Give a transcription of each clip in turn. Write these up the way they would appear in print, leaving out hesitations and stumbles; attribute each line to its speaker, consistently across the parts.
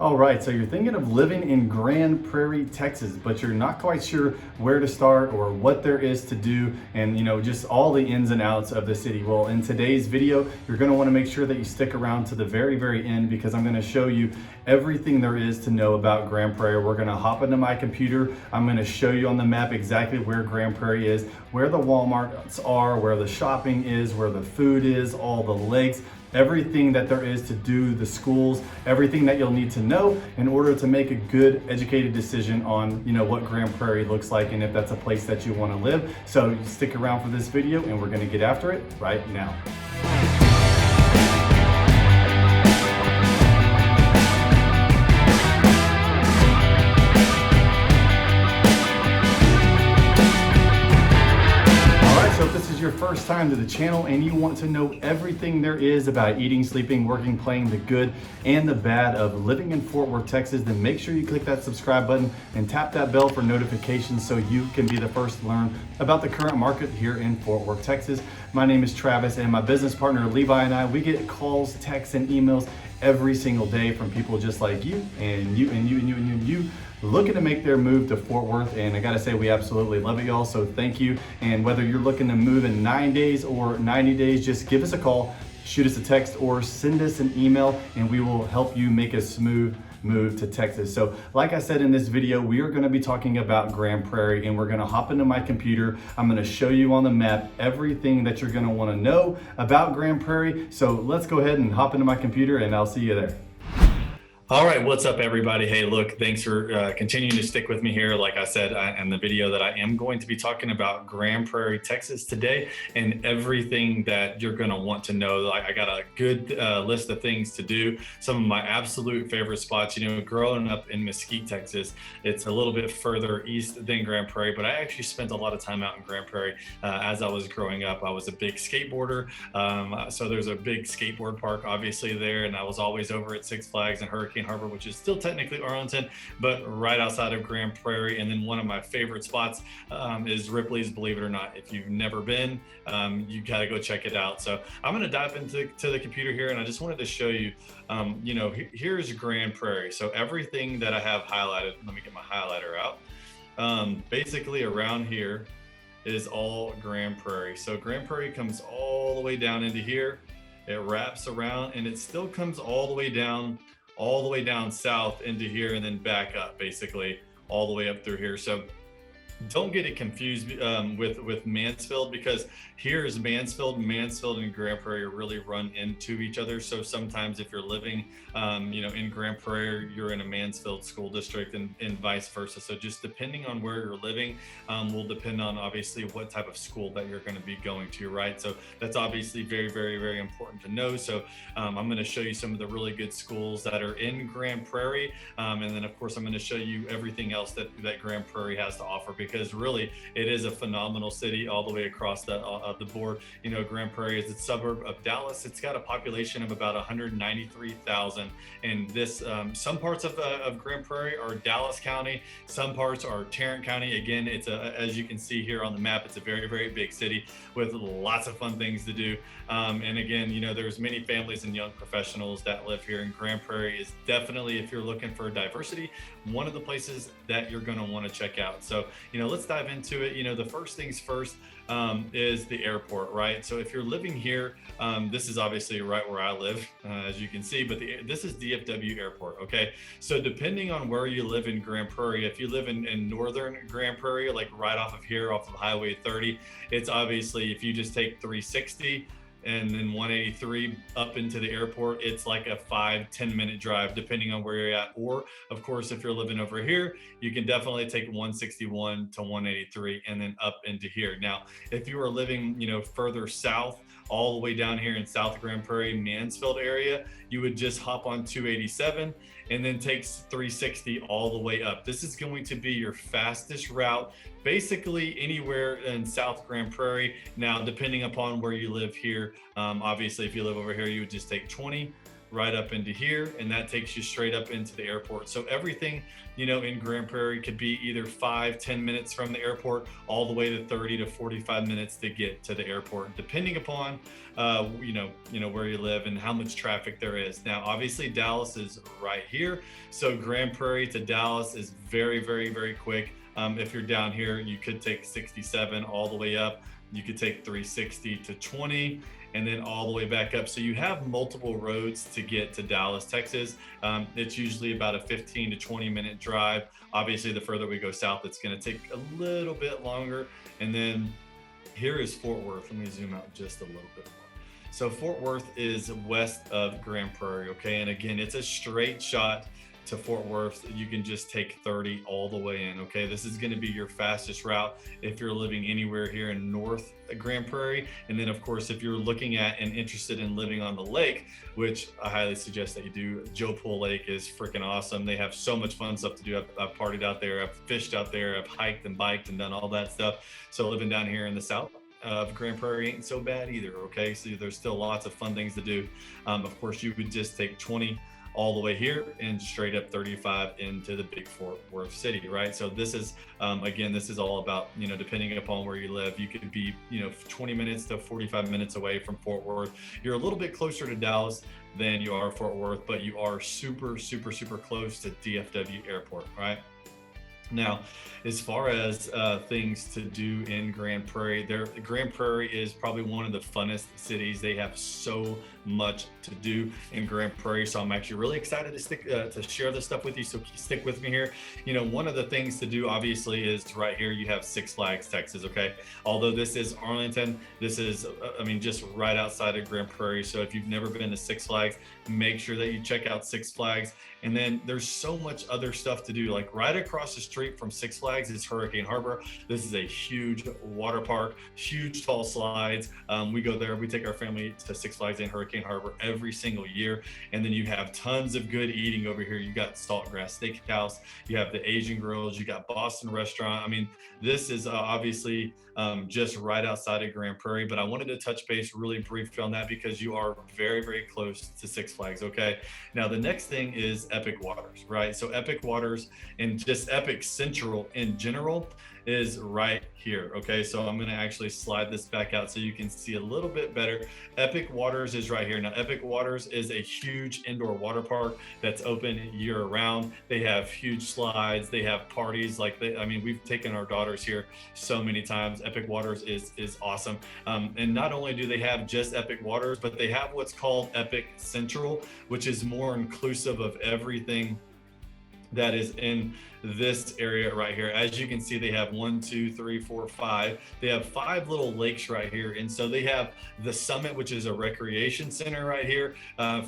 Speaker 1: All right, so you're thinking of living in Grand Prairie, Texas, but you're not quite sure where to start or what there is to do and just all the ins and outs of the city. Well, in today's video, you're going to want to make sure that you stick around to the very end because I'm going to show you everything there is to know about Grand Prairie. We're going to hop into my computer. I'm going to show you on the map exactly where Grand Prairie is, where the Walmarts are, where the shopping is, where the food is, all the lakes, everything that there is to do, the schools, everything that you'll need to know in order to make a good educated decision on what Grand Prairie looks like and if that's a place that you want to live. So stick around for this video and we're going to get after it right now. So if this is your first time to the channel and you want to know everything there is about eating, sleeping, working, playing, the good and the bad of living in Fort Worth, Texas, then make sure you click that subscribe button and tap that bell for notifications so you can be the first to learn about the current market here in Fort Worth, Texas. My name is Travis and my business partner Levi and I, we get calls, texts, and emails every single day from people just like you and you looking to make their move to Fort Worth. And I gotta say, we absolutely love it, y'all. So thank you. And whether you're looking to move in 9 days or 90 days, just give us a call, shoot us a text, or send us an email, and we will help you make a smooth move to Texas. So like I said in this video, we are going to be talking about Grand Prairie, and we're going to hop into my computer. I'm going to show you on the map everything that you're going to want to know about Grand Prairie. So let's go ahead and hop into my computer and I'll see you there. All right, what's up everybody? Hey, look, thanks for continuing to stick with me here. Like I said in the video, that I am going to be talking about Grand Prairie, Texas today and everything that you're gonna want to know. Like, I got a good list of things to do. Some of my absolute favorite spots, growing up in Mesquite, Texas, it's a little bit further east than Grand Prairie, but I actually spent a lot of time out in Grand Prairie as I was growing up. I was a big skateboarder. So there's a big skateboard park obviously there, and I was always over at Six Flags and Hurricane Harbor, which is still technically Arlington, but right outside of Grand Prairie. And then one of my favorite spots is Ripley's, believe it or not. If you've never been, you gotta go check it out. So I'm gonna dive into the computer here, and I just wanted to show you, here's Grand Prairie. So everything that I have highlighted, let me get my highlighter out. Basically around here is all Grand Prairie. So Grand Prairie comes all the way down into here. It wraps around and it still comes all the way down south into here and then back up, basically all the way up through here. So don't get it confused with Mansfield, because here's Mansfield and Grand Prairie really run into each other. So sometimes if you're living in Grand Prairie, you're in a Mansfield school district, and vice versa. So just depending on where you're living will depend on obviously what type of school that you're going to be going to, right? So that's obviously very important to know. So I'm going to show you some of the really good schools that are in Grand Prairie, and then of course I'm going to show you everything else that Grand Prairie has to offer, because really it is a phenomenal city all the way across the board. Grand Prairie is a suburb of Dallas. It's got a population of about 193,000, and this some parts of Grand Prairie are Dallas County, some parts are Tarrant County. Again, it's as you can see here on the map, it's a very big city with lots of fun things to do. And again, there's many families and young professionals that live here, and Grand Prairie is definitely, if you're looking for diversity, one of the places that you're going to want to check out. So let's dive into it. The first things first is the airport, right? So if you're living here, this is obviously right where I live, as you can see, but this is DFW Airport, okay? So depending on where you live in Grand Prairie, if you live in northern Grand Prairie, like right off of here, off of Highway 30, it's obviously, if you just take 360 and then 183 up into the airport, it's like a 5-10 minute drive depending on where you're at. Or of course, if you're living over here, you can definitely take 161 to 183 and then up into here. Now if you are living further south, all the way down here in South Grand Prairie, Mansfield area, you would just hop on 287 and then takes 360 all the way up. This is going to be your fastest route, basically anywhere in South Grand Prairie. Now, depending upon where you live here, obviously if you live over here, you would just take 20. right up into here, and that takes you straight up into the airport. So everything, you know, in Grand Prairie could be either 5-10 minutes from the airport all the way to 30 to 45 minutes to get to the airport, depending upon where you live and how much traffic there is. Now obviously Dallas is right here, so Grand Prairie to Dallas is very, very, very quick. If you're down here, you could take 67 all the way up. You could take 360 to 20 and then all the way back up. So you have multiple roads to get to Dallas, Texas. It's usually about a 15 to 20 minute drive. Obviously, the further we go south, it's going to take a little bit longer. And then here is Fort Worth. Let me zoom out just a little bit more. So Fort Worth is west of Grand Prairie, okay? And again, it's a straight shot to Fort Worth. You can just take 30 all the way in, okay? This is going to be your fastest route if you're living anywhere here in North Grand Prairie. And then of course, if you're looking at and interested in living on the lake, which I highly suggest that you do, Joe Pool Lake is freaking awesome. They have so much fun stuff to do. I've partied out there, I've fished out there, I've hiked and biked and done all that stuff. So living down here in the south of Grand Prairie ain't so bad either, okay? So there's still lots of fun things to do. Of course, you would just take 20 all the way here and straight up 35 into the big Fort Worth city, right? So this is, again, this is all about, you know, depending upon where you live, you could be, 20 minutes to 45 minutes away from Fort Worth. You're a little bit closer to Dallas than you are Fort Worth, but you are super, super, super close to DFW Airport, right? Now, as far as things to do in Grand Prairie, Grand Prairie is probably one of the funnest cities. They have so much to do in Grand Prairie, so I'm actually really excited to share this stuff with you. So stick with me here. You know, one of the things to do obviously is right here you have Six Flags Texas. Okay, although this is Arlington, this is just right outside of Grand Prairie. So if you've never been to Six Flags, make sure that you check out Six Flags. And then there's so much other stuff to do. Like right across the street from Six Flags is Hurricane Harbor. This is a huge water park, huge tall slides. We go there, we take our family to Six Flags in Hurricane Harbor every single year. And then you have tons of good eating over here. You got Saltgrass Steakhouse, you have the Asian Grills, you got Boston Restaurant. I mean, this is obviously just right outside of Grand Prairie, but I wanted to touch base really briefly on that because you are very, very close to Six Flags, okay? Now, the next thing is Epic Waters, right? So Epic Waters and just Epic Central in general is right here, okay? So I'm gonna actually slide this back out so you can see a little bit better. Epic Waters is right here. Now, Epic Waters is a huge indoor water park that's open year round. They have huge slides, they have parties, we've taken our daughters here so many times. Epic Waters is awesome. And not only do they have just Epic Waters, but they have what's called Epic Central, which is more inclusive of everything that is in this area right here. As you can see, they have 1, 2, 3, 4, 5. They have 5 little lakes right here. And so they have the Summit, which is a recreation center right here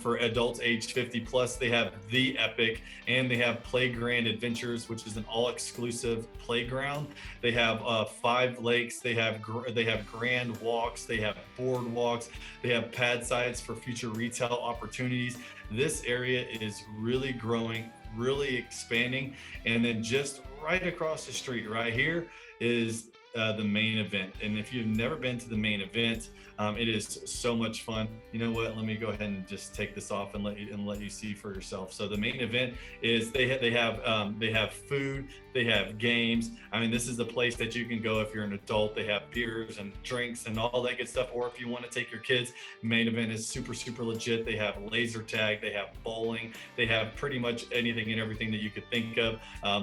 Speaker 1: for adults aged 50 plus. They have the Epic, and they have Playgrand Adventures, which is an all-exclusive playground. They have 5 lakes. They have grand walks. They have boardwalks. They have pad sites for future retail opportunities. This area is really growing, really expanding. And then just right across the street right here is the main event. And if you've never been to the main event, it is so much fun. You know what? Let me go ahead and just take this off and let you see for yourself. So the main event is they have food, they have games. I mean, this is the place that you can go if you're an adult. They have beers and drinks and all that good stuff. Or if you want to take your kids, main event is super, super legit. They have laser tag, they have bowling, they have pretty much anything and everything that you could think of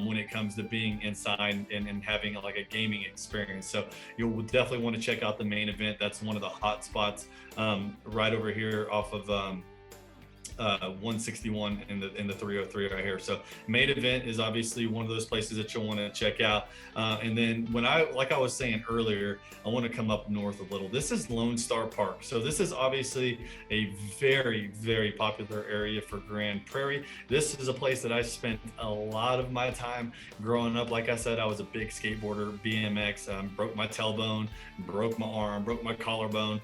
Speaker 1: when it comes to being inside and having like a gaming experience. So you'll definitely want to check out the main event. That's one of the hot spots right over here off of 161 in the 303 right here. So main event is obviously one of those places that you'll want to check out. And then like I was saying earlier, I want to come up north a little. This is Lone Star Park. So this is obviously a very, very popular area for Grand Prairie. This is a place that I spent a lot of my time growing up. Like I said, I was a big skateboarder, BMX, broke my tailbone, broke my arm, broke my collarbone.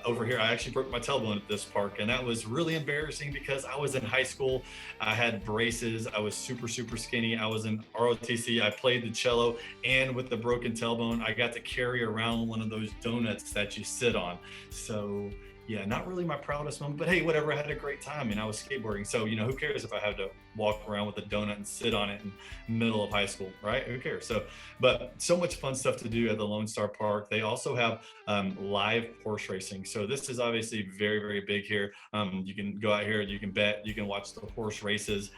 Speaker 1: Over here, I actually broke my tailbone at this park, and that was really embarrassing because I was in high school. I had braces. I was super, super skinny. I was in ROTC. I played the cello, and with the broken tailbone, I got to carry around one of those donuts that you sit on. So
Speaker 2: yeah, not really my proudest moment, but hey, whatever. I had a great time and I was skateboarding. So, who cares if I had to walk around with a donut and sit on it in the middle of high school, right? Who cares? So, but so much fun stuff to do at the Lone Star Park. They also have live horse racing. So this is obviously very, very big here. You can go out here, you can bet, you can watch the horse races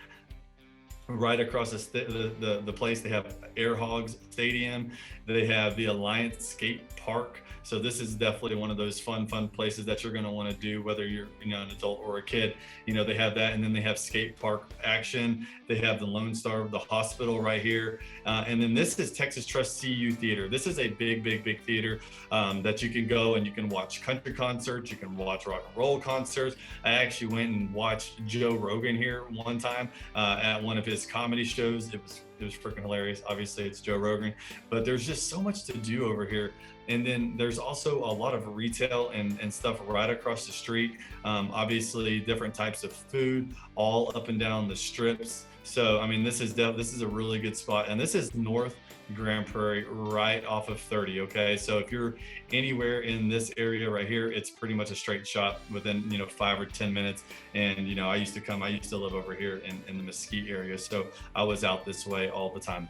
Speaker 2: right across the place. They have Air Hogs Stadium. They have the Alliance Skate Park. So this is definitely one of those fun places that you're going to want to do, whether you're an adult or a kid. They have that, and then they have skate park action. They have the Lone Star, the hospital right here, and then this is Texas Trust CU Theater. This is a big theater that you can go and you can watch country concerts, you can watch rock and roll concerts. I actually went and watched Joe Rogan here one time at one of his comedy shows. It was freaking hilarious. Obviously it's Joe Rogan, but there's just so much to do over here. And then there's also a lot of retail and stuff right across the street. Obviously different types of food all up and down the strips. So I mean, this is a really good spot, and this is North Grand Prairie, right off of 30. Okay, so if you're anywhere in this area right here, it's pretty much a straight shot within 5 or 10 minutes. And I used to live over here in the Mesquite area, so I was out this way all the time.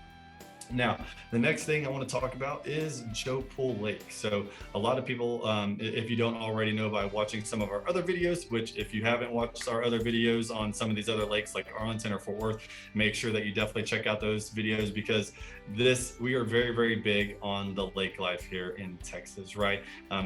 Speaker 2: Now, the next thing I want to talk about is Joe Pool Lake. So a lot of people, if you don't already know by watching some of our other videos, which if you haven't watched our other videos on some of these other lakes like Arlington or Fort Worth, make sure that you definitely check out those videos, because we are very, very big on the lake life here in Texas, right?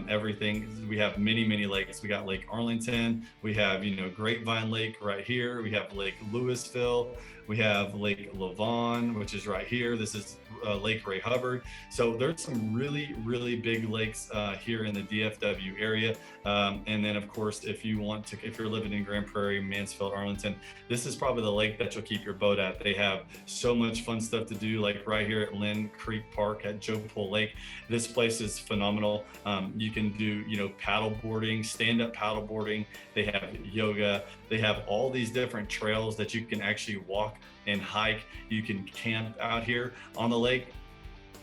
Speaker 2: Everything, we have many lakes. We got Lake Arlington, we have, Grapevine Lake right here. We have Lake Louisville. We have Lake Lavon, which is right here. This is Lake Ray Hubbard. So there's some really big lakes here in the DFW area. And then of course, if you're living in Grand Prairie, Mansfield, Arlington, this is probably the lake that you'll keep your boat at. They have so much fun stuff to do, like right here at Lynn Creek Park at Joe Pool Lake. This place is phenomenal. You can do, paddle boarding, stand-up paddle boarding. They have yoga. They have all these different trails that you can actually walk and hike. You can camp out here on the lake.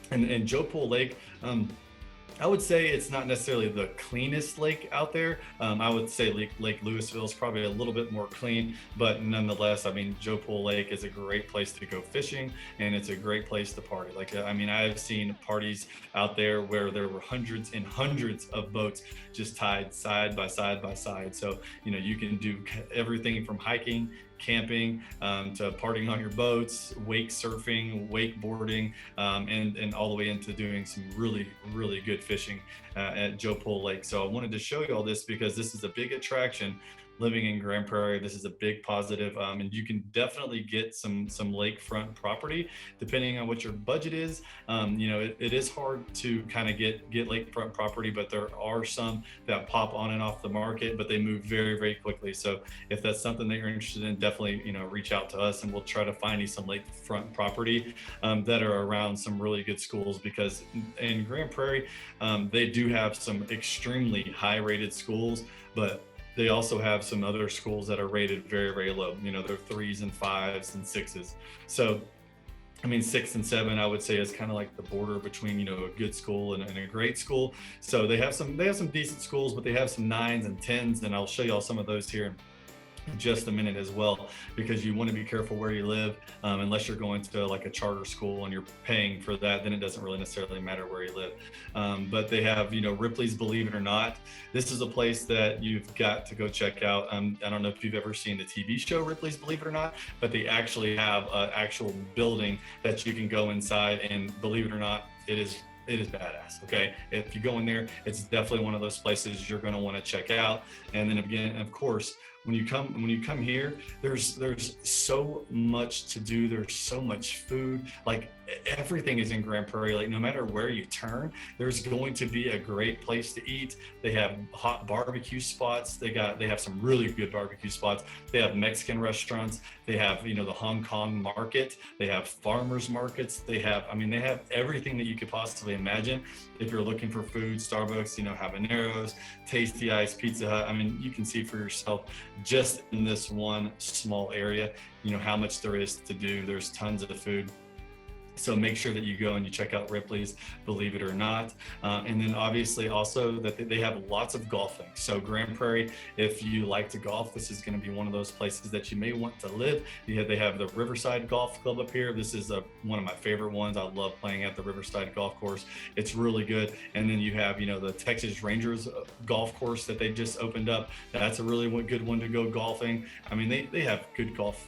Speaker 2: And Joe Pool Lake, I would say it's not necessarily the cleanest lake out there. I would say Lake Louisville is probably a little bit more clean, but nonetheless, I mean, Joe Pool Lake is a great place to go fishing, and it's a great place to party. I've seen parties out there where there were hundreds and hundreds of boats just tied side by side by side. So, you can do everything from hiking, camping, to partying on your boats, wake surfing, wakeboarding, and all the way into doing some really good fishing at Joe Pool Lake. So I wanted to show you all this because this is a big attraction. Living in Grand Prairie, this is a big positive, and you can definitely get some lakefront property depending on what your budget is. It is hard to kind of get lakefront property, but there are some that pop on and off the market, but they move very quickly. So if that's something that you're interested in, definitely reach out to us, and we'll try to find you some lakefront property that are around some really good schools, because in Grand Prairie they do have some extremely high rated schools, but they also have some other schools that are rated very low. They're 3s and 5s and 6s. So, 6 and 7, I would say, is kind of like the border between, a good school and a great school. So they have some decent schools, but they have some 9s and 10s, and I'll show you all some of those here in just a minute as well, because you want to be careful where you live, unless you're going to like a charter school and you're paying for that, then it doesn't really necessarily matter where you live. But they have, Ripley's Believe It or Not. This is a place that you've got to go check out. I don't know if you've ever seen the TV show Ripley's Believe It or Not, but they actually have an actual building that you can go inside, and believe it or not, it is badass. Okay, if you go in there, it's definitely one of those places you're going to want to check out. And then again, of course, when you come here, there's so much to do. There's so much food. Like, everything is in Grand Prairie. Like, no matter where you turn, there's going to be a great place to eat. They have hot barbecue spots. They have some really good barbecue spots. They have Mexican restaurants. They have, the Hong Kong market. They have farmers markets. They have everything that you could possibly imagine. If you're looking for food, Starbucks, habaneros, Tasty Ice, Pizza Hut. You can see for yourself just in this one small area, how much there is to do. There's tons of food. So make sure that you go and you check out Ripley's, believe it or not. And then obviously also that they have lots of golfing. So Grand Prairie, if you like to golf, this is going to be one of those places that you may want to live. They have the Riverside Golf Club up here. This is one of my favorite ones. I love playing at the Riverside Golf Course. It's really good. And then you have, the Texas Rangers golf course that they just opened up. That's a really good one to go golfing. I mean, they have good golf,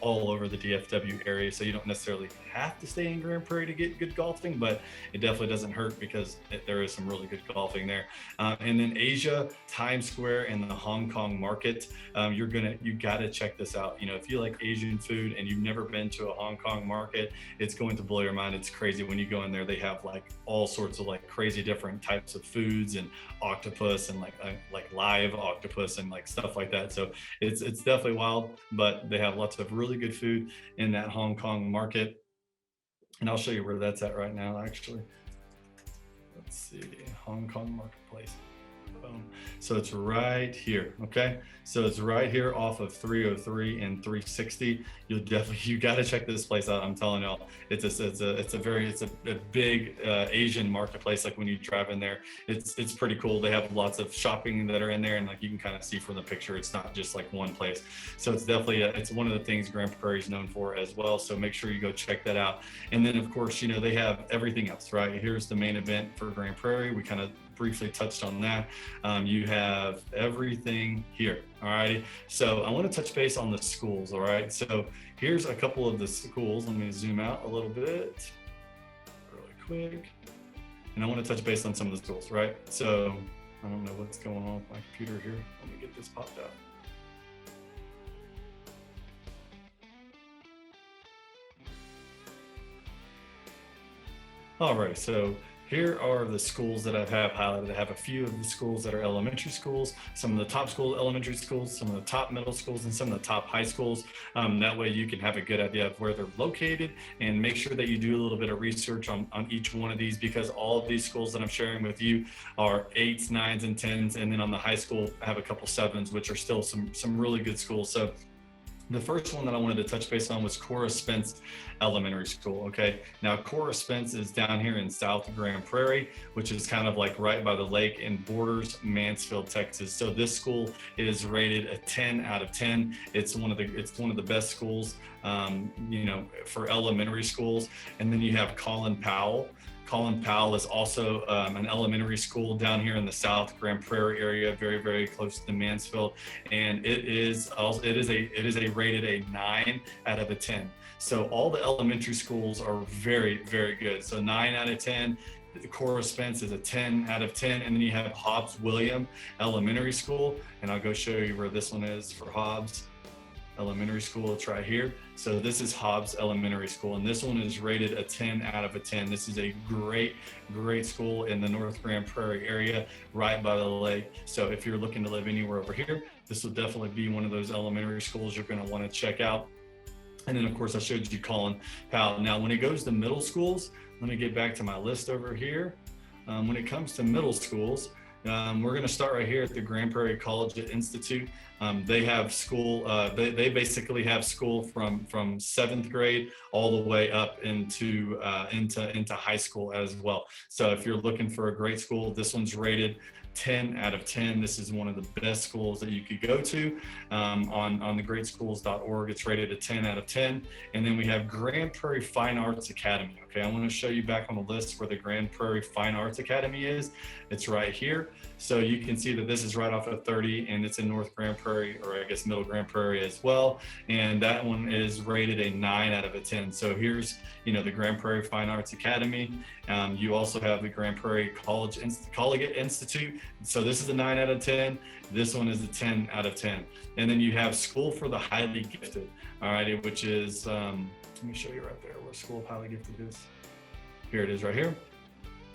Speaker 2: all over the DFW area. So you don't necessarily have to stay in Grand Prairie to get good golfing, but it definitely doesn't hurt because there is some really good golfing there. And then Asia, Times Square, and the Hong Kong market. You got to check this out. If you like Asian food and you've never been to a Hong Kong market, it's going to blow your mind. It's crazy when you go in there. They have like all sorts of like crazy different types of foods and octopus and like live octopus and like stuff like that. So it's definitely wild, but they have lots of really good food in that Hong Kong market. And I'll show you where that's at right now, actually. Let's see, Hong Kong marketplace. Boom. So it's right here, okay? So it's right here off of 303 and 360. You got to check this place out. I'm telling y'all, it's a big Asian marketplace. Like when you drive in there, it's pretty cool. They have lots of shopping that are in there, and like you can kind of see from the picture, it's not just like one place. So it's definitely it's one of the things Grand Prairie is known for as well. So make sure you go check that out. And then of course, they have everything else, right? Here's the main event for Grand Prairie. We kind of briefly touched on that. You have everything here. All righty. So I want to touch base on the schools. All right. So here's a couple of the schools. Let me zoom out a little bit really quick. And I want to touch base on some of the schools, right? So I don't know what's going on with my computer here. Let me get this popped out. All right. So here are the schools that I have highlighted. I have a few of the schools that are elementary schools, some of the top elementary schools, some of the top middle schools, and some of the top high schools. That way you can have a good idea of where they're located, and make sure that you do a little bit of research on each one of these, because all of these schools that I'm sharing with you are 8s, 9s, and 10s. And then on the high school, I have a couple 7s, which are still some really good schools. So the first one that I wanted to touch base on was Cora Spence Elementary School. Okay, now Cora Spence is down here in South Grand Prairie, which is kind of like right by the lake and borders Mansfield, Texas. So this school is rated a 10 out of 10. It's one of the best schools, for elementary schools. And then you have Colin Powell. Colin Powell is also an elementary school down here in the South Grand Prairie area, very, very close to Mansfield, and it is rated a 9 out of a 10. So all the elementary schools are very, very good. So 9 out of 10. Cora Spence is a 10 out of 10. And then you have Hobbs William Elementary School, and I'll go show you where this one is for Hobbs Elementary School. It's right here. So this is Hobbs Elementary School, and this one is rated a 10 out of a 10. This is a great school in the North Grand Prairie area, right by the lake. So if you're looking to live anywhere over here, this will definitely be one of those elementary schools you're going to want to check out. And then of course I showed you Colin Powell. Now when it goes to middle schools, let me get back to my list over here. When it comes to middle schools, we're going to start right here at the Grand Prairie College Institute. They have school. They basically have school from 7th grade all the way up into high school as well. So if you're looking for a great school, this one's rated 10 out of 10. This is one of the best schools that you could go to. On thegreatschools.org, it's rated a 10 out of 10. And then we have Grand Prairie Fine Arts Academy. Okay, I want to show you back on the list where the Grand Prairie Fine Arts Academy is. It's right here. So you can see that this is right off of 30, and it's in North Grand Prairie, or I guess Middle Grand Prairie as well. And that one is rated a 9 out of a 10. So here's, the Grand Prairie Fine Arts Academy. You also have the Grand Prairie Collegiate Institute. So this is a 9 out of 10. This one is a 10 out of 10. And then you have School for the Highly Gifted, all right, which is, let me show you right there where School of Highly Gifted is. Here it is right here.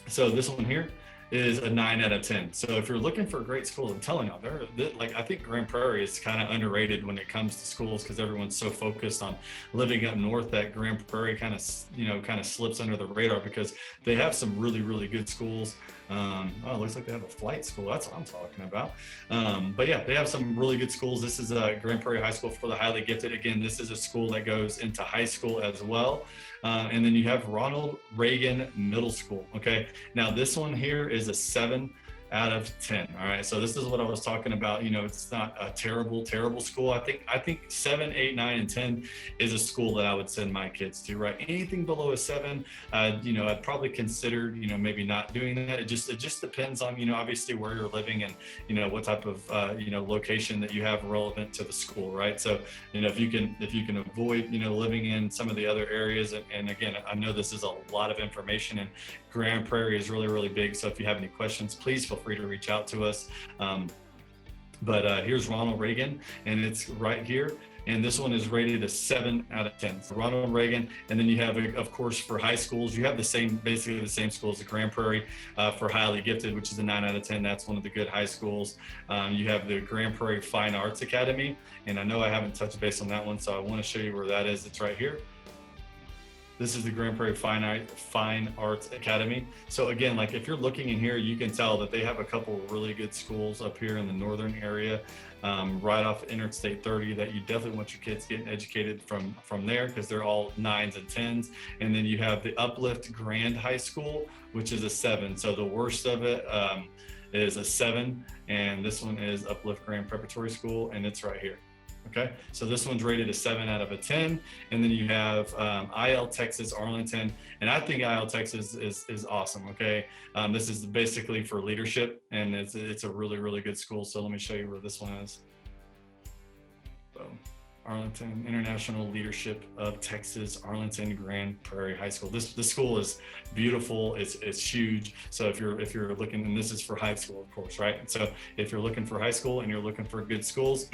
Speaker 2: So this one here is a 9 out of 10. So if you're looking for a great school, I'm telling you, I think Grand Prairie is kind of underrated when it comes to schools, because everyone's so focused on living up north that Grand Prairie kind of slips under the radar, because they have some really, really good schools. Oh, it looks like they have a flight school. That's what I'm talking about. But yeah, they have some really good schools. This is a Grand Prairie High School for the highly gifted. Again, this is a school that goes into high school as well. And then you have Ronald Reagan Middle School. Okay, now this one here is a 7 out of 10. All right, so this is what I was talking about. You know, it's not a terrible school. I think 7, 8, 9, and 10 is a school that I would send my kids to. Right, anything below a 7, you know, I'd probably consider, you know, maybe not doing that. It just depends on, you know, obviously where you're living and, you know, what type of you know, location that you have relevant to the school. Right, so, you know, if you can avoid, you know, living in some of the other areas, and again, I know this is a lot of information, and Grand Prairie is really big. So if you have any questions, please feel free to reach out to us. But here's Ronald Reagan, and it's right here. And this one is rated a 7 out of 10. So Ronald Reagan, and then you have, of course, for high schools, you have basically the same schools. The Grand Prairie for highly gifted, which is a 9 out of 10. That's one of the good high schools. You have the Grand Prairie Fine Arts Academy, and I know I haven't touched base on that one, so I want to show you where that is. It's right here. This is the Grand Prairie Fine Arts Academy. So again, like if you're looking in here, you can tell that they have a couple of really good schools up here in the northern area, right off Interstate 30, that you definitely want your kids getting educated from there, because they're all 9s and 10s. And then you have the Uplift Grand High School, which is a 7. So the worst of it is a 7, and this one is Uplift Grand Preparatory School, and it's right here. Okay, so this one's rated a 7 out of a 10. And then you have IL Texas Arlington, and I think IL Texas is awesome. Okay, this is basically for leadership, and it's a really good school. So let me show you where this one is. So Arlington International Leadership of Texas, Arlington Grand Prairie High School. This school is beautiful. It's huge. So if you're looking, and this is for high school, of course, right? So if you're looking for high school and you're looking for good schools,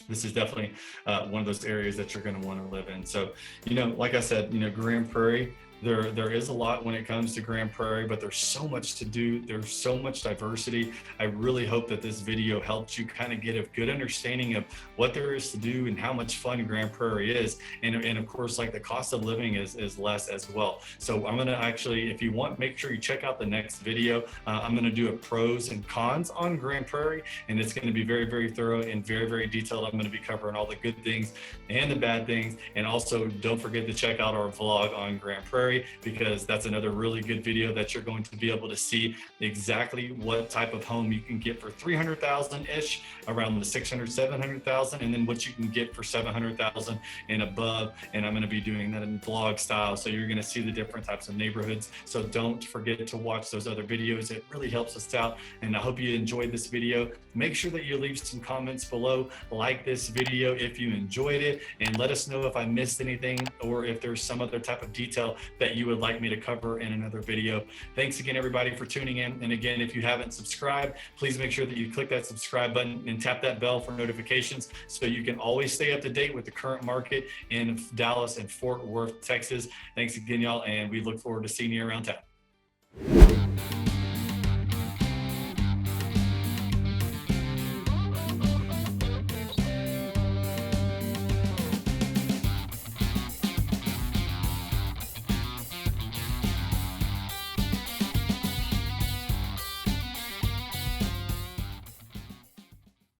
Speaker 2: this is definitely one of those areas that you're going to want to live in. So, you know, like I said, you know, Grand Prairie, there is a lot when it comes to Grand Prairie, but there's so much to do. There's so much diversity. I really hope that this video helped you kind of get a good understanding of what there is to do and how much fun Grand Prairie is. And of course, like the cost of living is less as well. So I'm going to actually, if you want, make sure you check out the next video. I'm going to do a pros and cons on Grand Prairie, and it's going to be very thorough and very detailed. I'm going to be covering all the good things and the bad things. And also don't forget to check out our vlog on Grand Prairie, because that's another really good video that you're going to be able to see exactly what type of home you can get for 300,000-ish, around the 600, 700,000, and then what you can get for 700,000 and above. And I'm going to be doing that in vlog style, so you're going to see the different types of neighborhoods. So don't forget to watch those other videos. It really helps us out, and I hope you enjoyed this video. Make sure that you leave some comments below, like this video if you enjoyed it, and let us know if I missed anything or if there's some other type of detail that you would like me to cover in another video. Thanks again, everybody, for tuning in. And again, if you haven't subscribed, please make sure that you click that subscribe button and tap that bell for notifications, so you can always stay up to date with the current market in Dallas and Fort Worth, Texas. Thanks again, y'all, and we look forward to seeing you around town.